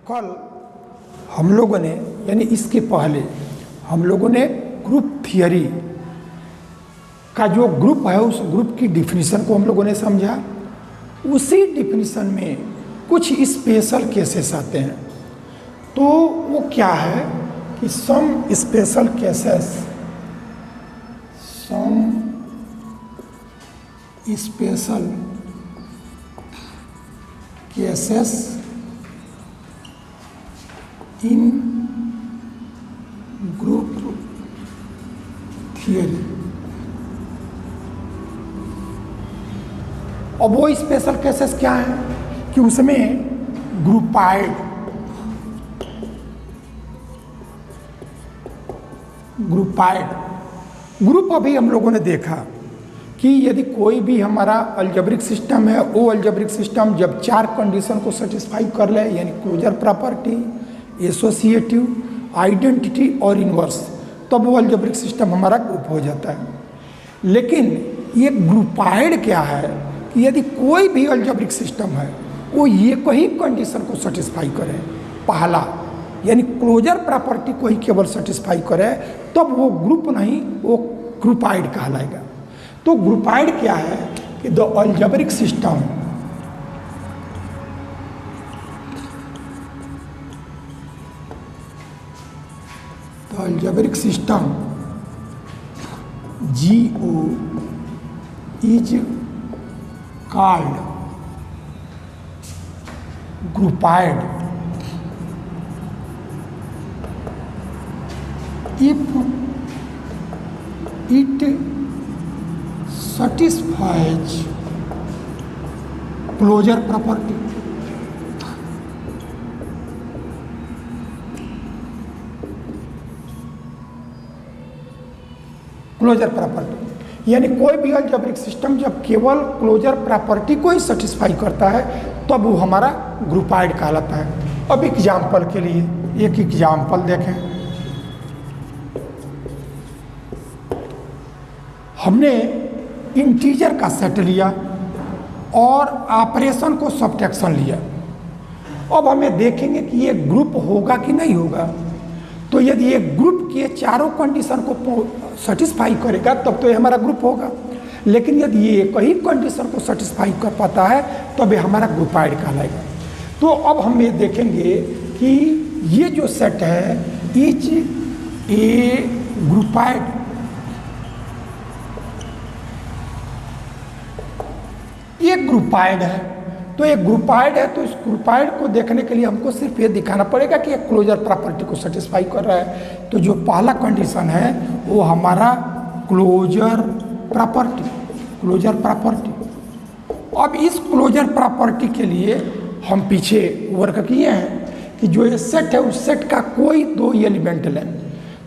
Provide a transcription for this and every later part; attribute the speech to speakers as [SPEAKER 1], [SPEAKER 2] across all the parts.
[SPEAKER 1] कल हम लोगों ने यानी इसके पहले हम लोगों ने ग्रुप थियरी का जो ग्रुप है उस ग्रुप की डिफिनीशन को हम लोगों ने समझा। उसी डिफिनीशन में कुछ स्पेशल केसेस आते हैं। तो वो क्या है कि some special cases in group theory. और वो स्पेशल केसेस क्या है कि उसमें ग्रुपाइड ग्रुप अभी हम लोगों ने देखा कि यदि कोई भी हमारा अलजेब्रिक सिस्टम है, वो अलजेब्रिक सिस्टम जब 4 कंडीशन को सेटिस्फाई कर ले, यानी क्लोजर प्रॉपर्टी, एसोसिएटिव, आइडेंटिटी और इन्वर्स, तब वो अलजेब्रिक सिस्टम हमारा ग्रुप हो जाता है। लेकिन ये ग्रुपाइड क्या है कि यदि कोई भी अलजेब्रिक सिस्टम है वो ये कोई कंडीशन को सेटिस्फाई करे, पहला यानी क्लोजर प्रॉपर्टी को ही केवल सेटिस्फाई करे, तब वो ग्रुप नहीं, वो ग्रुपाइड कहलाएगा। तो ग्रुपाइड क्या है कि the algebraic system GO is called groupied if it satisfies closure property। Closure property यानी कोई भी अलजेब्रिक सिस्टम जब केवल क्लोजर प्रॉपर्टी को ही सेटिस्फाई करता है तब वो हमारा ग्रुपाइड कहलाता है। अब एग्जाम्पल के लिए एक एग्जाम्पल देखें। हमने इंटीजर का सेट लिया और ऑपरेशन को सब्ट्रैक्शन लिया। अब हमें देखेंगे कि ये ग्रुप होगा कि नहीं होगा। तो यदि ये ग्रुप के चारों कंडीशन को सेटिस्फाई करेगा तब तो ये हमारा ग्रुप होगा। लेकिन यदि ये कई कंडीशन को सेटिस्फाई कर पाता है तब ये हमारा ग्रुपाइड कहलाएगा। तो अब हम ये देखेंगे कि ये जो सेट है इज ए ग्रुपाइड। ये ग्रुपाइड है। तो ये ग्रुपाइड है, तो इस ग्रुपाइड को देखने के लिए हमको सिर्फ ये दिखाना पड़ेगा कि ये क्लोजर प्रॉपर्टी को सेटिस्फाई कर रहा है। तो जो पहला कंडीशन है वो हमारा क्लोजर प्रॉपर्टी। अब इस क्लोजर प्रॉपर्टी के लिए हम पीछे वर्क किए हैं कि जो ये सेट है उस सेट का कोई 2 एलिमेंट लें।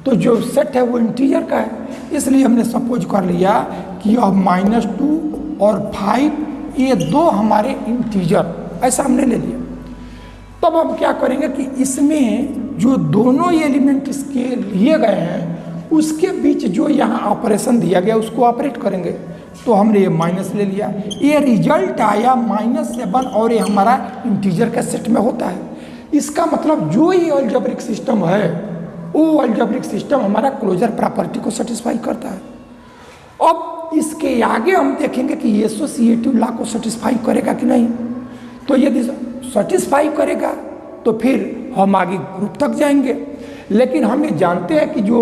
[SPEAKER 1] तो जो सेट है वो इंटीजर का है, इसलिए हमने सपोज कर लिया कि अब -2 और 5 ये 2 हमारे इंटीजर, ऐसा हमने ले लिया। तब हम क्या करेंगे कि इसमें जो दोनों एलिमेंट इसके लिए गए हैं उसके बीच जो यहाँ ऑपरेशन दिया गया उसको ऑपरेट करेंगे। तो हमने ये माइनस ले लिया, ये रिजल्ट आया -7 और ये हमारा इंटीजर के सेट में होता है। इसका मतलब जो ये अलजेब्रिक सिस्टम है वो अलजेब्रिक सिस्टम हमारा क्लोजर प्रॉपर्टी को सेटिस्फाई करता है। अब इसके आगे हम देखेंगे कि एसोसिएटिव लॉ को सेटिस्फाई करेगा कि नहीं। तो यदि सेटिस्फाई करेगा तो फिर हम आगे ग्रुप तक जाएंगे। लेकिन हम ये जानते हैं कि जो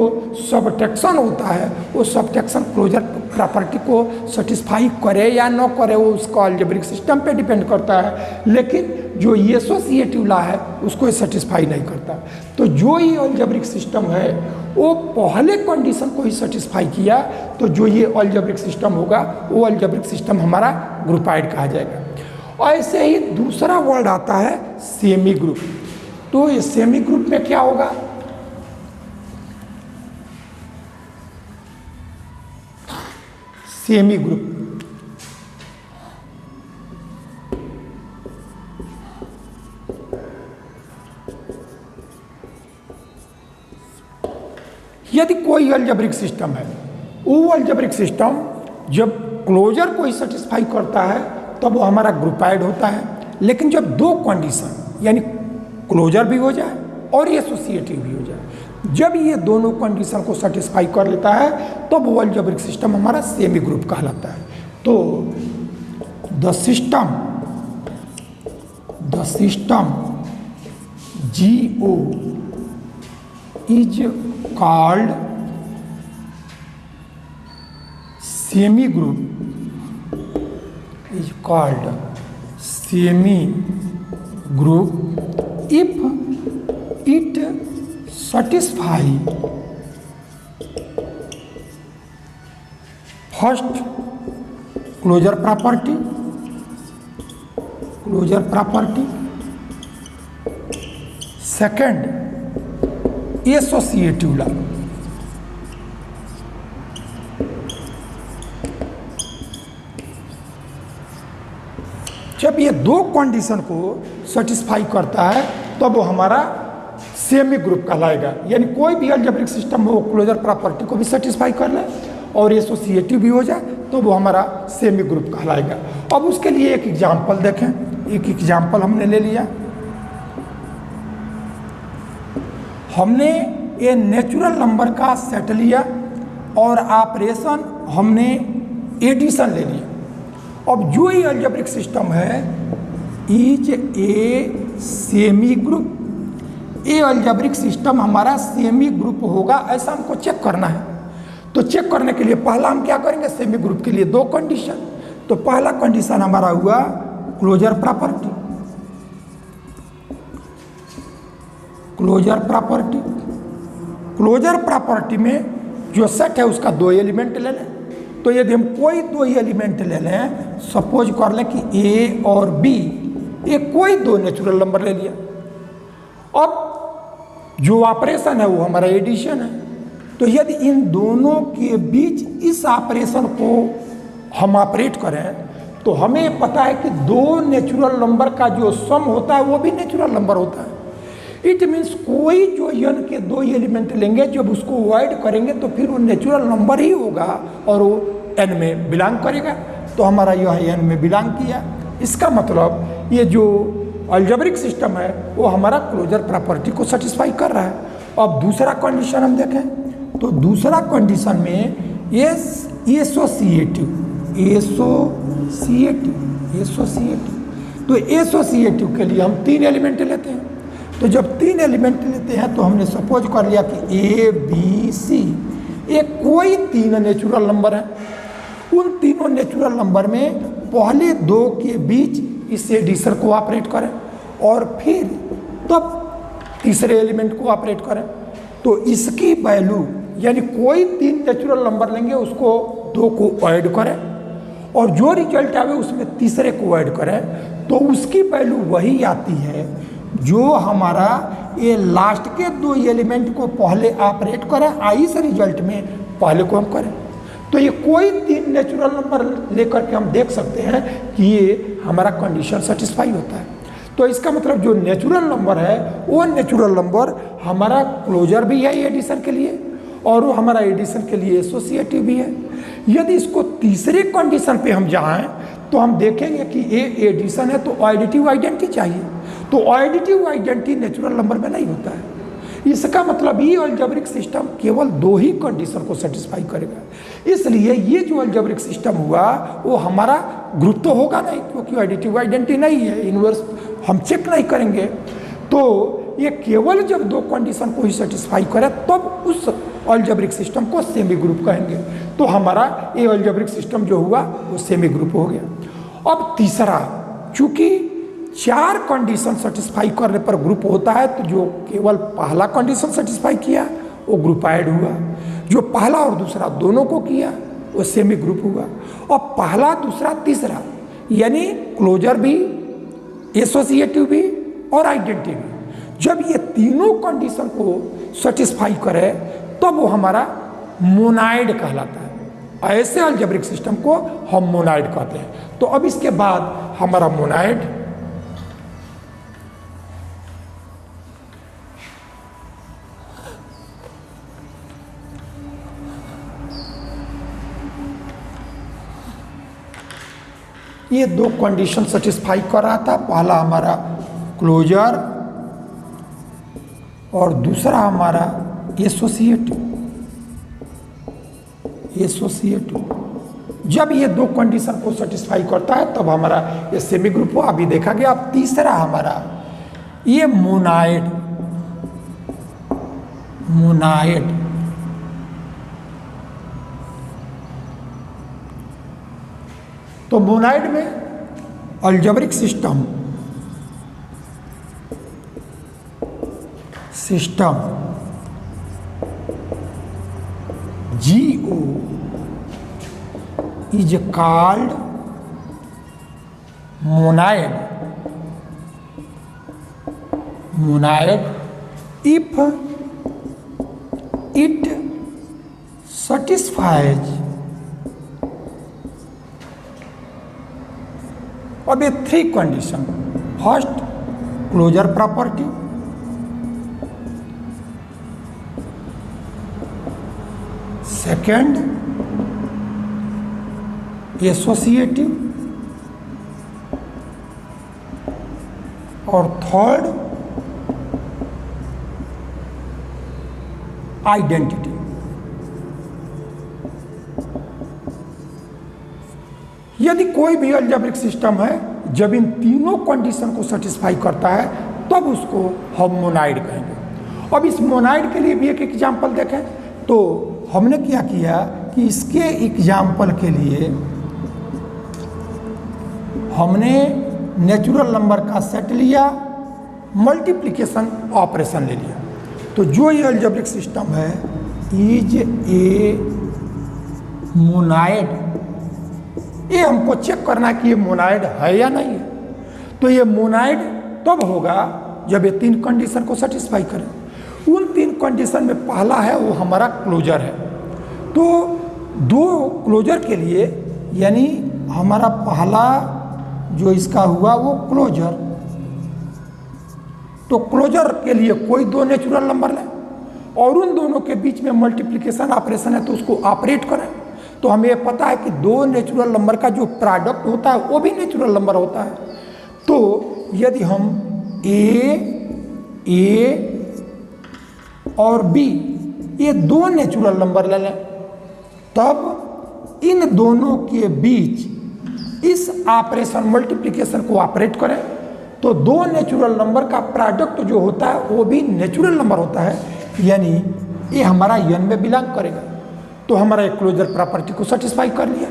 [SPEAKER 1] सब्ट्रैक्शन होता है वो सब्ट्रैक्शन क्लोजर प्रॉपर्टी को सेटिस्फाई करे या न करे वो उसका अलजेब्रिक सिस्टम पे डिपेंड करता है। लेकिन जो एसोसिएटिव लॉ है उसको सेटिस्फाई नहीं करता। तो जो ये अलजेब्रिक सिस्टम है वो पहले कंडीशन को ही सेटिस्फाई किया, तो जो ये अलजेब्रिक सिस्टम होगा वो अलजेब्रिक सिस्टम हमारा ग्रुपाइड कहा जाएगा। और ऐसे ही दूसरा वर्ड आता है सेमी ग्रुप। तो ये सेमी ग्रुप में क्या होगा, सेमी ग्रुप यदि कोई अलजेब्रिक सिस्टम है, वो अलजेब्रिक सिस्टम जब क्लोजर को ही सेटिस्फाई करता है तब वो हमारा ग्रुपाइड होता है। लेकिन जब 2 कंडीशन यानी क्लोजर भी हो जाए और एसोसिएटिव भी हो जाए। जब ये दोनों कंडीशन को सेटिस्फाई कर लेता है तो वो अलजेब्रिक सिस्टम हमारा सेमी ग्रुप कहलाता है। तो the system GO is called semi group if it satisfy first closure property, second associative law, जब ये दो कंडीशन को सेटिस्फाई करता है तो वो हमारा सेमी ग्रुप कहलाएगा। यानी कोई भी अलजेब्रिक सिस्टम हो क्लोजर प्रॉपर्टी को भी सेटिस्फाई कर ले और एसोसिएटिव भी हो जाए तो वो हमारा सेमी ग्रुप कहलाएगा। अब उसके लिए एक एग्जांपल देखें। एक एग्जांपल हमने ले लिया, हमने ये नेचुरल नंबर का सेट लिया और ऑपरेशन हमने एडिशन ले लिया। अब जो ये अलजेब्रिक सिस्टम है इज ए सेमी ग्रुप, ये अलजेब्रिक सिस्टम हमारा सेमी ग्रुप होगा, ऐसा हमको चेक करना है। तो चेक करने के लिए पहला हम क्या करेंगे, सेमी ग्रुप के लिए दो कंडीशन। तो पहला कंडीशन हमारा हुआ क्लोजर प्रॉपर्टी, क्लोजर प्रॉपर्टी में जो सेट है उसका दो एलिमेंट ले लें। तो यदि हम कोई दो एलिमेंट ले लें, सपोज कर लें कि ए और बी, ये कोई दो नेचुरल नंबर ले लिया। अब जो ऑपरेशन है वो हमारा एडिशन है। तो यदि इन दोनों के बीच इस ऑपरेशन को हम ऑपरेट करें तो हमें पता है कि दो नेचुरल नंबर का जो सम होता है वो भी नेचुरल नंबर होता है। इट मीन्स कोई जो n के दो एलिमेंट लेंगे, जब उसको ऐड करेंगे तो फिर वो नेचुरल नंबर ही होगा और वो n में बिलोंग करेगा। तो हमारा यह n में बिलोंग किया। इसका मतलब ये जो अलजेब्रिक सिस्टम है वो हमारा क्लोजर प्रॉपर्टी को सेटिस्फाई कर रहा है। अब दूसरा कंडीशन हम देखें तो दूसरा कंडीशन में एसोसिएटिव, तो एसोसिएटिव के लिए हम तीन एलिमेंट लेते हैं। तो जब तीन एलिमेंट लेते हैं तो हमने सपोज कर लिया कि ए बी सी, ये कोई तीन नेचुरल नंबर है। उन तीनों नेचुरल नंबर में पहले दो के बीच इस एडिशन को ऑपरेट करें और फिर तब तीसरे एलिमेंट को ऑपरेट करें। तो इसकी वैल्यू यानी कोई तीन नेचुरल नंबर लेंगे, उसको दो को ऐड करें और जो रिजल्ट आवे उसमें तीसरे को ऐड करें तो उसकी वैल्यू वही आती है जो हमारा ये लास्ट के दो एलिमेंट को पहले ऑपरेट करें, इस रिजल्ट में पहले को हम करें। तो ये कोई तीन नेचुरल नंबर लेकर के हम देख सकते हैं कि ये हमारा कंडीशन सेटिस्फाई होता है। तो इसका मतलब जो नेचुरल नंबर है वो नेचुरल नंबर हमारा क्लोजर भी है एडिशन के लिए और वो हमारा एडिशन के लिए एसोसिएटिव भी है। यदि इसको तीसरे कंडीशन पे हम जाएं तो हम देखेंगे कि ये एडिशन है तो एडिटिव आइडेंटिटी चाहिए। तो एडिटिव आइडेंटिटी नेचुरल नंबर में नहीं होता है। इसका मतलब ये अलजेब्रिक सिस्टम केवल दो ही कंडीशन को सेटिस्फाई करेगा। इसलिए ये जो अलजेब्रिक सिस्टम हुआ वो हमारा ग्रुप तो होगा नहीं, क्योंकि एडिटिव आइडेंटिटी नहीं है, इनवर्स हम चेक नहीं करेंगे। तो ये केवल जब दो कंडीशन को ही सेटिस्फाई करे तब उस अलजेब्रिक सिस्टम को सेमी ग्रुप कहेंगे। तो हमारा ये अलजेब्रिक सिस्टम जो हुआ वो सेमी ग्रुप हो गया। अब तीसरा, चूंकि चार कंडीशन सेटिस्फाई करने पर ग्रुप होता है, तो जो केवल पहला कंडीशन सेटिस्फाई किया वो ग्रुप ऐड हुआ, जो पहला और दूसरा दोनों को किया वो सेमी ग्रुप हुआ। और पहला दूसरा तीसरा यानी क्लोजर भी, एसोसिएटिव भी और आइडेंटिटी भी, जब ये तीनों कंडीशन को सेटिस्फाई करे तब वो हमारा मोनाइड कहलाता है। ऐसे अलजेब्रिक सिस्टम को हम मोनाइड कहते हैं। तो अब इसके बाद हमारा मोनाइड ये दो कंडीशन सेटिस्फाई कर रहा था। पहला हमारा क्लोजर और दूसरा हमारा एसोसिएटिव। जब ये दो कंडीशन को सेटिस्फाई करता है तब हमारा ये सेमी ग्रुप हुआ, अभी देखा गया। अब तीसरा हमारा ये मोनाइड। तो मोनाइड में algebraic system GO is called monoid if it satisfies अब ये three condition. First closure property, second associative और थर्ड आइडेंटिटी। यदि कोई भी अलजेब्रिक सिस्टम है जब इन तीनों कंडीशन को सेटिस्फाई करता है तब उसको हम मोनाइड कहेंगे। अब इस मोनाइड के लिए भी एक एग्जाम्पल देखें तो हमने क्या किया कि इसके एग्जाम्पल के लिए हमने नेचुरल नंबर का सेट लिया, मल्टीप्लिकेशन ऑपरेशन ले लिया। तो जो ये अलजेब्रिक सिस्टम है इज ए मोनाइड, ये हमको चेक करना है कि ये मोनाइड है या नहीं है। तो ये मोनाइड तब होगा जब ये तीन कंडीशन को सेटिस्फाई करे। उन तीन कंडीशन में पहला है वो हमारा क्लोजर है। तो दो क्लोजर के लिए यानी हमारा पहला जो इसका हुआ वो क्लोजर, तो क्लोजर के लिए कोई दो नेचुरल नंबर लें और उन दोनों के बीच में मल्टीप्लिकेशन ऑपरेशन है तो उसको ऑपरेट करें। तो हमें ये पता है कि दो नेचुरल नंबर का जो प्रोडक्ट होता है वो भी नेचुरल नंबर होता है। तो यदि हम ए और बी ये दो नेचुरल नंबर ले लें तब इन दोनों के बीच इस ऑपरेशन मल्टीप्लिकेशन को ऑपरेट करें तो दो नेचुरल नंबर का प्रोडक्ट जो होता है वो भी नेचुरल नंबर होता है, यानी ये हमारा n में बिलोंग करेगा। तो हमारा एक क्लोजर प्रॉपर्टी को सेटिस्फाई कर लिया।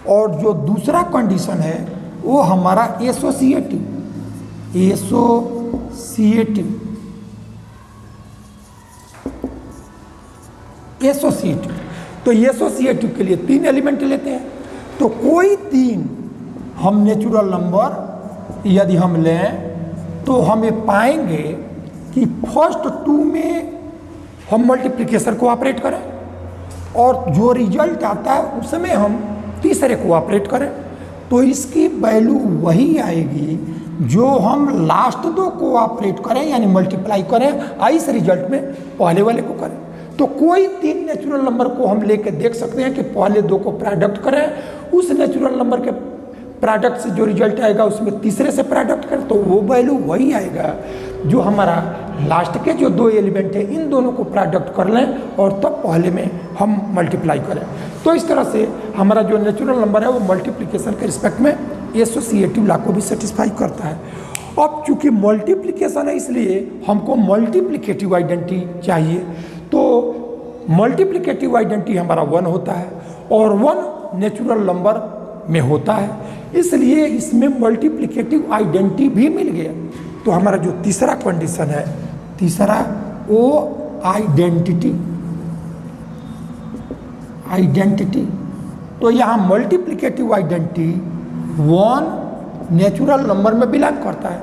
[SPEAKER 1] और जो दूसरा कंडीशन है वो हमारा एसोसिएटिव। तो एसोसिएटिव के लिए तीन एलिमेंट लेते हैं। तो कोई तीन हम नेचुरल नंबर यदि हम लें तो हमें पाएंगे कि फर्स्ट टू में हम मल्टीप्लिकेशन को ऑपरेट करें और जो रिजल्ट आता है उसमें हम तीसरे को ऑपरेट करें तो इसकी वैल्यू वही आएगी जो हम लास्ट दो को ऑपरेट करें यानी मल्टीप्लाई करें इस रिजल्ट में पहले वाले को करें। तो कोई तीन नेचुरल नंबर को हम लेके देख सकते हैं कि पहले दो को प्रोडक्ट करें, उस नेचुरल नंबर के प्रोडक्ट से जो रिजल्ट आएगा उसमें तीसरे से प्रोडक्ट करें तो वो वैल्यू वही आएगा जो हमारा लास्ट के जो दो एलिमेंट है इन दोनों को प्रोडक्ट कर लें और तब पहले में हम मल्टीप्लाई करें। तो इस तरह से हमारा जो नेचुरल नंबर है वो मल्टीप्लिकेशन के रिस्पेक्ट में एसोसिएटिव लॉ को भी सेटिस्फाई करता है। अब चूंकि मल्टीप्लिकेशन है इसलिए हमको मल्टीप्लिकेटिव आइडेंटिटी चाहिए। तो मल्टीप्लिकेटिव आइडेंटिटी हमारा 1 होता है और 1 नेचुरल नंबर में होता है, इसलिए इसमें मल्टीप्लिकेटिव आइडेंटिटी भी मिल गया। तो हमारा जो तीसरा कंडीशन है, तीसरा वो आइडेंटिटी। तो यहाँ मल्टीप्लिकेटिव आइडेंटिटी 1 नेचुरल नंबर में बिलोंग करता है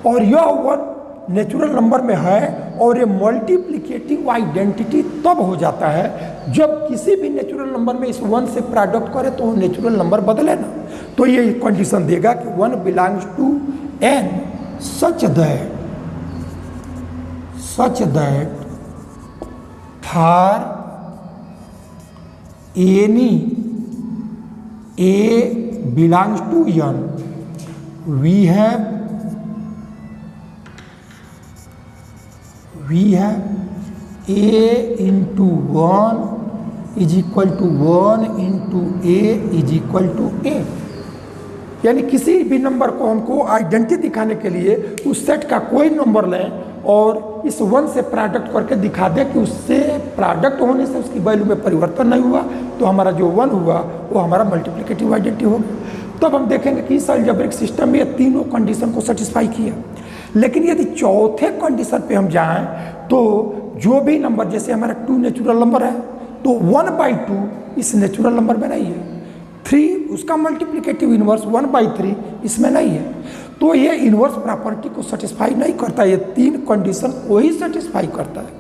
[SPEAKER 1] और यह 1 नेचुरल नंबर में है और ये मल्टीप्लिकेटिव आइडेंटिटी तब हो जाता है जब किसी भी नेचुरल नंबर में इस 1 से प्रोडक्ट करे तो नेचुरल नंबर बदले ना। तो ये कंडीशन देगा कि 1 belongs to n such that for any a belongs to n we है a into 1 is equal to 1 into a is equal to a. यानी किसी भी नंबर को हमको आइडेंटिटी दिखाने के लिए उस सेट का कोई नंबर लें और इस 1 से प्रोडक्ट करके दिखा दें कि उससे प्रोडक्ट होने से उसकी वैल्यू में परिवर्तन नहीं हुआ, तो हमारा जो 1 हुआ वो हमारा मल्टीप्लिकेटिव आइडेंटिटी होगा। तब हम देखेंगे कि इस अलजेब्रिक सिस्टम में ये तीनों कंडीशन को सेटिस्फाई किया। लेकिन यदि चौथे कंडीशन पे हम जाएं तो जो भी नंबर, जैसे हमारा 2 नेचुरल नंबर है तो 1/2 इस नेचुरल नंबर में नहीं है, 3 उसका मल्टीप्लिकेटिव इनवर्स 1/3 इसमें नहीं है, तो ये इनवर्स प्रॉपर्टी को सेटिस्फाई नहीं करता। ये 3 कंडीशन को ही सेटिस्फाई करता है।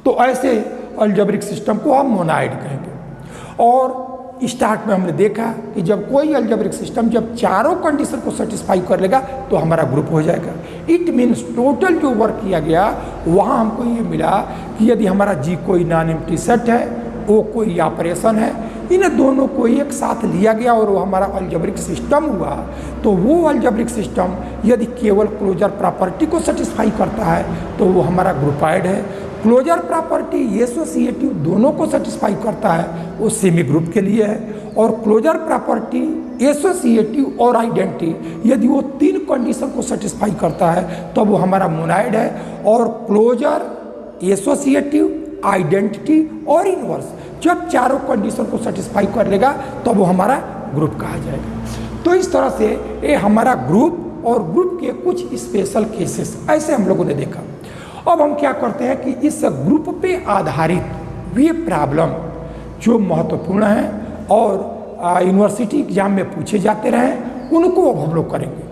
[SPEAKER 1] तो ऐसे अलजेब्रिक सिस्टम को हम मोनाइड कहेंगे। और स्टार्ट में हमने देखा कि जब कोई अलजेब्रिक सिस्टम जब चारों कंडीशन को सेटिस्फाई कर लेगा तो हमारा ग्रुप हो जाएगा। इट मीन्स टोटल जो वर्क किया गया वहाँ हमको ये मिला कि यदि हमारा जी कोई नॉन एम्प्टी सेट है, ओ कोई ऑपरेशन है, इन दोनों को एक साथ लिया गया और वो हमारा अलजेब्रिक सिस्टम हुआ, तो वो अलजेब्रिक सिस्टम यदि केवल क्लोजर प्रॉपर्टी को सेटिस्फाई करता है तो वो हमारा ग्रुपाइड है। क्लोजर प्रॉपर्टी एसोसिएटिव दोनों को सेटिस्फाई करता है, वो सेमी ग्रुप के लिए है। और क्लोजर प्रॉपर्टी एसोसिएटिव और आइडेंटिटी यदि वो 3 कंडीशन को सेटिस्फाई करता है तो वो हमारा मोनाइड है। और क्लोजर, एसोसिएटिव, आइडेंटिटी और इनवर्स जब चारों कंडीशन को सेटिस्फाई कर लेगा तो वो हमारा ग्रुप कहा जाएगा। तो इस तरह से ये हमारा ग्रुप और ग्रुप के कुछ स्पेशल केसेस ऐसे हम लोगों ने देखा। अब हम क्या करते हैं कि इस ग्रुप पे आधारित वे प्रॉब्लम जो महत्वपूर्ण हैं और यूनिवर्सिटी एग्जाम में पूछे जाते रहे उनको अब हम लोग करेंगे।